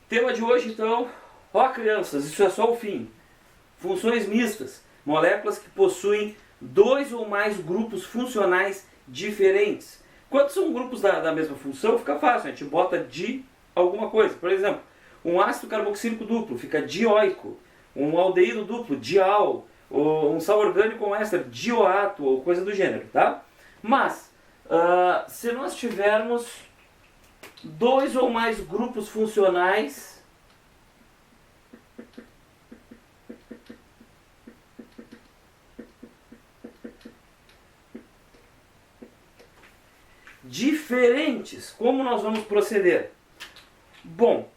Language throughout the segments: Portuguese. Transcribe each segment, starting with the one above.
Tema de hoje, então, ó crianças, isso é só o fim. Funções mistas, moléculas que possuem dois ou mais grupos funcionais diferentes. Quando são grupos da mesma função, fica fácil, a gente bota di alguma coisa. Por exemplo, um ácido carboxílico duplo fica dioico, um aldeído duplo, dial, ou um sal orgânico com éster, dioato, ou coisa do gênero, tá? Mas, se nós tivermos dois ou mais grupos funcionais diferentes, como nós vamos proceder? Bom,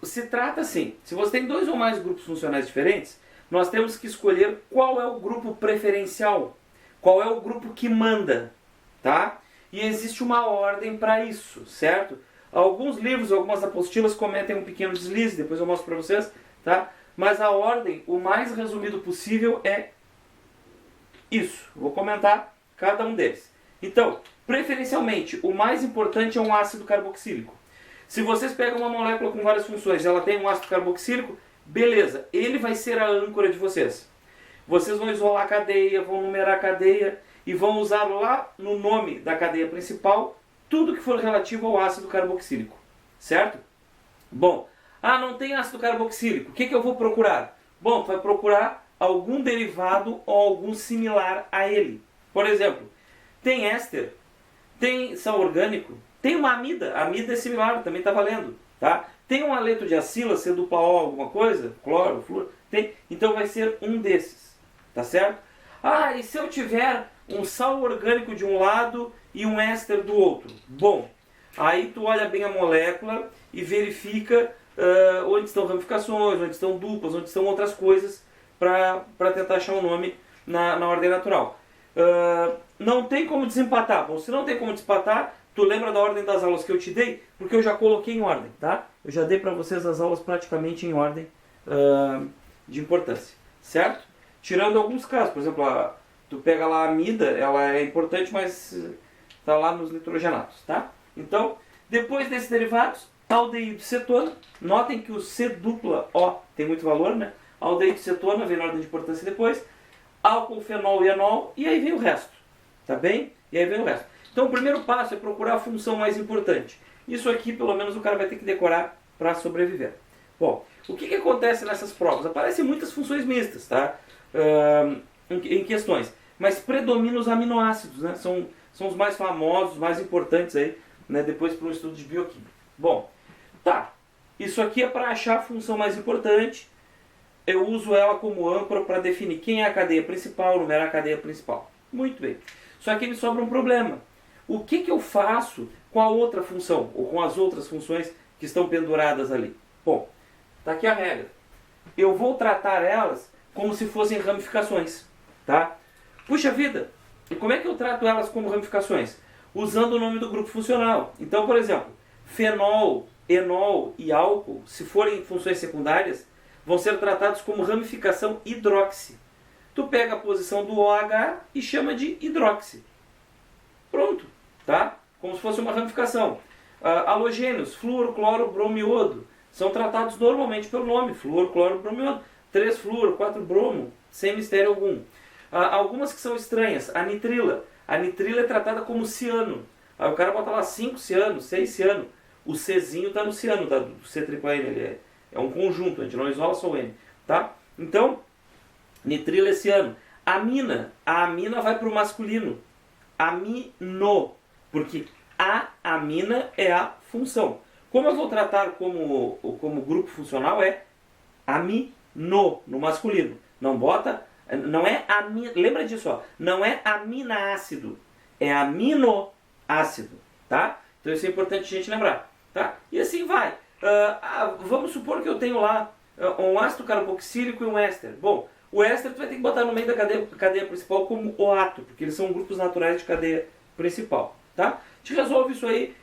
se trata assim, se você tem dois ou mais grupos funcionais diferentes, nós temos que escolher qual é o grupo preferencial, qual é o grupo que manda, tá? E existe uma ordem para isso, certo? Alguns livros, algumas apostilas cometem um pequeno deslize, depois eu mostro para vocês, tá? Mas a ordem, o mais resumido possível, é isso. Vou comentar cada um deles. Então, preferencialmente, o mais importante é um ácido carboxílico. Se vocês pegam uma molécula com várias funções, ela tem um ácido carboxílico, beleza, ele vai ser a âncora de vocês. Vocês vão isolar a cadeia, vão numerar a cadeia e vão usar lá no nome da cadeia principal tudo que for relativo ao ácido carboxílico, certo? Bom, não tem ácido carboxílico, o que eu vou procurar? Bom, tu vai procurar algum derivado ou algum similar a ele. Por exemplo, tem éster, tem sal orgânico, tem uma amida, a amida é similar, também está valendo, tá? Tem um aleto de acila, C dupla O, alguma coisa, cloro, flúor, tem, então vai ser um desses, tá certo? E se eu tiver um sal orgânico de um lado e um éster do outro? Bom, aí tu olha bem a molécula e verifica onde estão ramificações, onde estão duplas, onde estão outras coisas para tentar achar um nome na ordem natural. Não tem como desempatar. Bom, se não tem como desempatar, tu lembra da ordem das aulas que eu te dei? Porque eu já coloquei em ordem, tá? Eu já dei para vocês as aulas praticamente em ordem de importância, certo? Tirando alguns casos, por exemplo, tu pega lá a amida, ela é importante, mas está lá nos nitrogenados, tá? Então, depois desses derivados, aldeído de cetona, notem que o C dupla O tem muito valor, né? Aldeído de cetona vem na ordem de importância depois, álcool, fenol e enol, e aí vem o resto, tá bem? E aí vem o resto. Então o primeiro passo é procurar a função mais importante. Isso aqui, pelo menos, o cara vai ter que decorar para sobreviver. Bom, o que acontece nessas provas? Aparecem muitas funções mistas, tá? Em questões, mas predominam os aminoácidos, né? São os mais famosos, mais importantes aí, né? Depois para um estudo de bioquímica. Bom, tá, isso aqui é para achar a função mais importante. Eu uso ela como âncora para definir quem é a cadeia principal, numerar a cadeia principal. Muito bem, só que me sobra um problema. O que eu faço com a outra função, ou com as outras funções que estão penduradas ali? Bom, tá aqui a regra. Eu vou tratar elas como se fossem ramificações, tá? Puxa vida, e como é que eu trato elas como ramificações? Usando o nome do grupo funcional. Então, por exemplo, fenol, enol e álcool, se forem funções secundárias, vão ser tratados como ramificação hidroxi. Tu pega a posição do OH e chama de hidroxi. Pronto, tá? Como se fosse uma ramificação. Halogênios, flúor, cloro, bromo e iodo, são tratados normalmente pelo nome, flúor, cloro, bromo e iodo. 3 flúor, 4 bromo, sem mistério algum. Algumas que são estranhas, a nitrila. A nitrila é tratada como ciano. Aí o cara bota lá 5 ciano, 6 ciano. O Czinho está no ciano, tá? Do C-triple-N, ele é um conjunto, a gente não isola só o N, tá? Então, nitrila é ciano. A amina vai para o masculino. Amino, porque a amina é a função. Como eu vou tratar como grupo funcional é amino no masculino. Não bota, não é lembra disso, ó, não é aminoácido, é aminoácido, tá? Então isso é importante a gente lembrar, tá? E assim vai. Vamos supor que eu tenho lá um ácido carboxílico e um éster. Bom, o éster tu vai ter que botar no meio da cadeia principal como oato, porque eles são grupos naturais de cadeia principal, tá? A gente resolve isso aí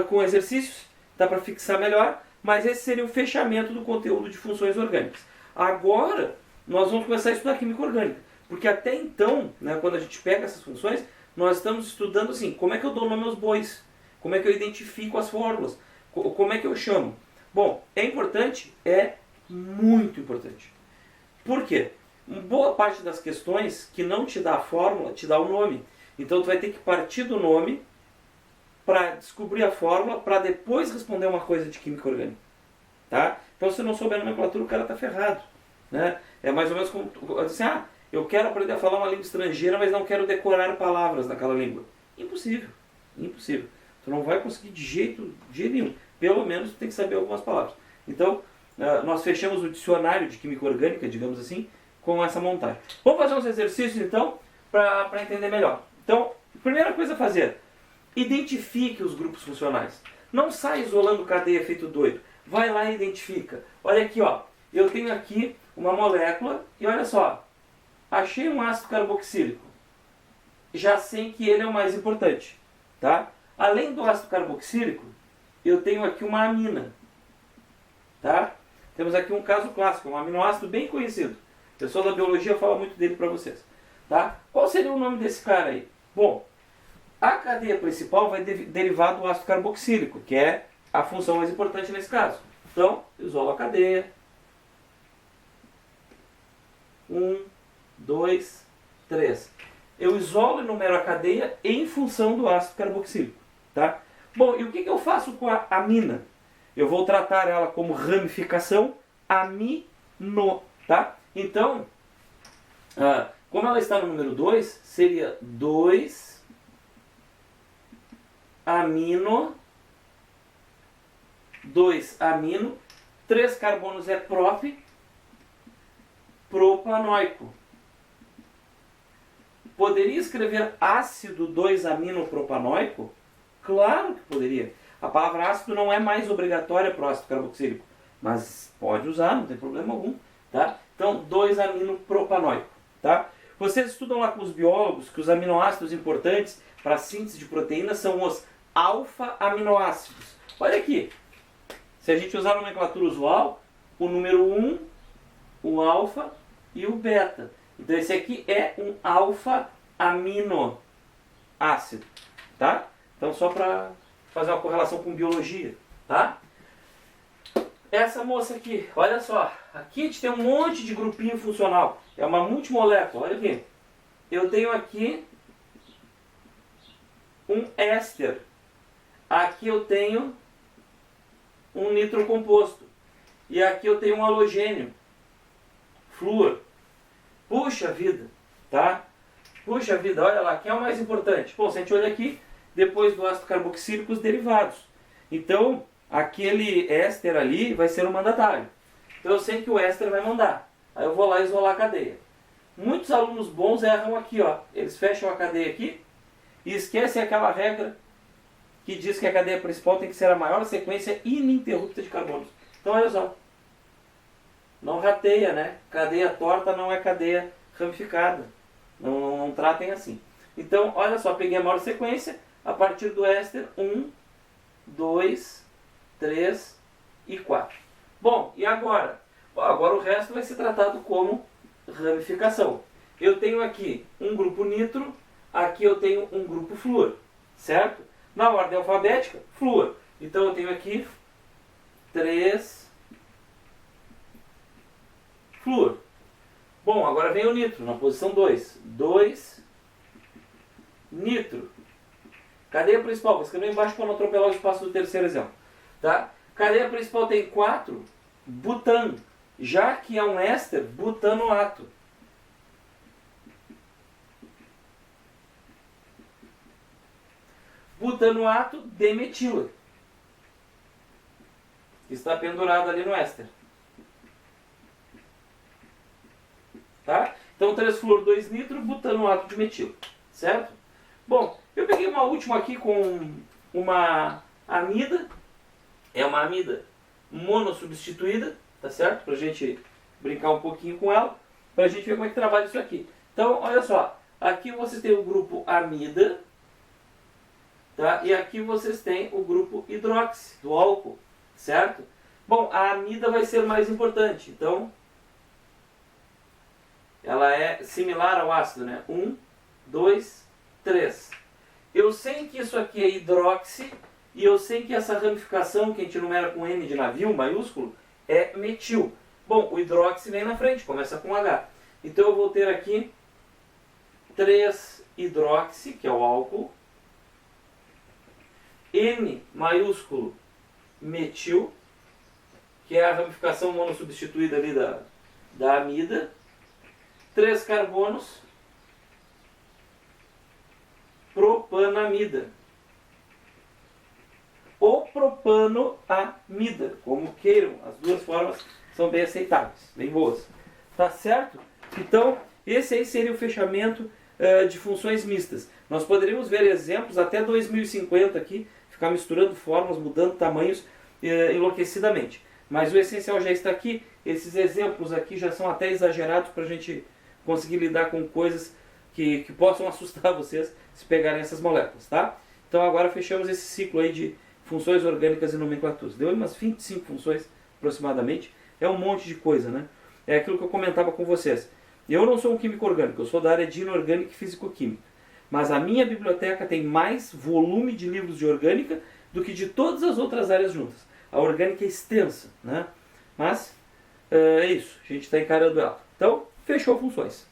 com exercícios, dá para fixar melhor, mas esse seria o fechamento do conteúdo de funções orgânicas. Agora, nós vamos começar a estudar química orgânica, porque até então, né, quando a gente pega essas funções, nós estamos estudando assim, como é que eu dou nome aos bois, como é que eu identifico as fórmulas, como é que eu chamo. Bom, é importante? É muito importante. Por quê? Boa parte das questões que não te dá a fórmula, te dá o nome. Então tu vai ter que partir do nome para descobrir a fórmula, para depois responder uma coisa de química orgânica. Tá? Então se não souber a nomenclatura, o cara está ferrado. Né? É mais ou menos como assim, eu quero aprender a falar uma língua estrangeira, mas não quero decorar palavras naquela língua. Impossível. Impossível. Tu não vai conseguir de jeito nenhum. Pelo menos tu tem que saber algumas palavras. Então, nós fechamos o dicionário de química orgânica, digamos assim, com essa montagem. Vamos fazer uns exercícios, então, para entender melhor. Então, primeira coisa a fazer, identifique os grupos funcionais. Não sai isolando cadeia feito doido. Vai lá e identifica. Olha aqui, ó. Eu tenho aqui uma molécula e olha só. Achei um ácido carboxílico. Já sei que ele é o mais importante. Tá? Além do ácido carboxílico, eu tenho aqui uma amina. Tá? Temos aqui um caso clássico, um aminoácido bem conhecido. O pessoal da biologia fala muito dele para vocês. Tá? Qual seria o nome desse cara aí? Bom, a cadeia principal vai derivar do ácido carboxílico, que é a função mais importante nesse caso. Então, isolo a cadeia. 1, 2, 3. Eu isolo e numero a cadeia em função do ácido carboxílico. Tá? Bom, e o que eu faço com a amina? Eu vou tratar ela como ramificação amino. Tá? Então, como ela está no número 2, seria 2 amino, 2 amino, 3 carbonos é propanoico. Poderia escrever ácido 2-amino-propanoico? Claro que poderia. A palavra ácido não é mais obrigatória para o ácido carboxílico, mas pode usar, não tem problema algum. Tá? Então, 2-amino-propanoico. Tá? Vocês estudam lá com os biólogos que os aminoácidos importantes para a síntese de proteínas são os alfa-aminoácidos. Olha aqui. Se a gente usar a nomenclatura usual, o número 1, o alfa e o beta. Então esse aqui é um alfa-aminoácido. Tá? Então só para fazer uma correlação com biologia. Tá? Essa moça aqui, olha só. Aqui a gente tem um monte de grupinho funcional. É uma multimolécula, olha aqui. Eu tenho aqui um éster. Aqui eu tenho um nitrocomposto. E aqui eu tenho um halogênio. Flúor. Puxa vida, tá? Puxa vida, olha lá, quem é o mais importante? Bom, se a gente olha aqui, depois do ácido carboxílico, os derivados. Então, aquele éster ali vai ser o mandatário. Então eu sei que o éster vai mandar. Aí eu vou lá isolar a cadeia. Muitos alunos bons erram aqui, ó. Eles fecham a cadeia aqui e esquecem aquela regra que diz que a cadeia principal tem que ser a maior sequência ininterrupta de carbonos. Então olha só. Não rateia, né? Cadeia torta não é cadeia ramificada. Não tratem assim. Então, olha só, peguei a maior sequência a partir do éster 1, 2, 3 e 4. Bom, e agora? Bom, agora o resto vai ser tratado como ramificação. Eu tenho aqui um grupo nitro, aqui eu tenho um grupo flúor, certo? Na ordem alfabética, flúor. Então eu tenho aqui 3 flúor. Bom, agora vem o nitro, na posição 2. 2 nitro. Cadeia principal, vou escrever embaixo para não atropelar o espaço do terceiro exemplo. Tá? Cadeia principal tem 4 butano. Já que é um éster, butanoato. Butanoato de metila. Está pendurado ali no éster. Tá? Então 3 flúor, 2 nitro, butanoato de metila. Certo? Bom, eu peguei uma última aqui com uma amida. É uma amida monossubstituída, tá certo? Pra gente brincar um pouquinho com ela, pra gente ver como é que trabalha isso aqui. Então, olha só. Aqui vocês têm o grupo amida, tá? E aqui vocês têm o grupo hidroxi, do álcool, certo? Bom, a amida vai ser mais importante, então ela é similar ao ácido, né? 1, 2, 3. Eu sei que isso aqui é hidroxi e eu sei que essa ramificação que a gente numera com N de navio maiúsculo é metil. Bom, o hidróxido vem na frente, começa com H. Então eu vou ter aqui 3-hidroxi, que é o álcool, N maiúsculo metil, que é a ramificação monossubstituída ali da amida, 3 carbonos, propanamida, ou propanoamida, como queiram, as duas formas são bem aceitáveis, bem boas. Tá certo? Então, esse aí seria o fechamento de funções mistas. Nós poderíamos ver exemplos até 2050 aqui, ficar misturando fórmulas, mudando tamanhos enlouquecidamente. Mas o essencial já está aqui. Esses exemplos aqui já são até exagerados para a gente conseguir lidar com coisas que possam assustar vocês se pegarem essas moléculas, tá? Então agora fechamos esse ciclo aí de funções orgânicas e nomenclaturas. Deu umas 25 funções aproximadamente. É um monte de coisa, né? É aquilo que eu comentava com vocês. Eu não sou um químico orgânico, eu sou da área de inorgânica e físico-química. Mas a minha biblioteca tem mais volume de livros de orgânica do que de todas as outras áreas juntas. A orgânica é extensa, né? Mas é isso, a gente está encarando ela. Então, fechou funções.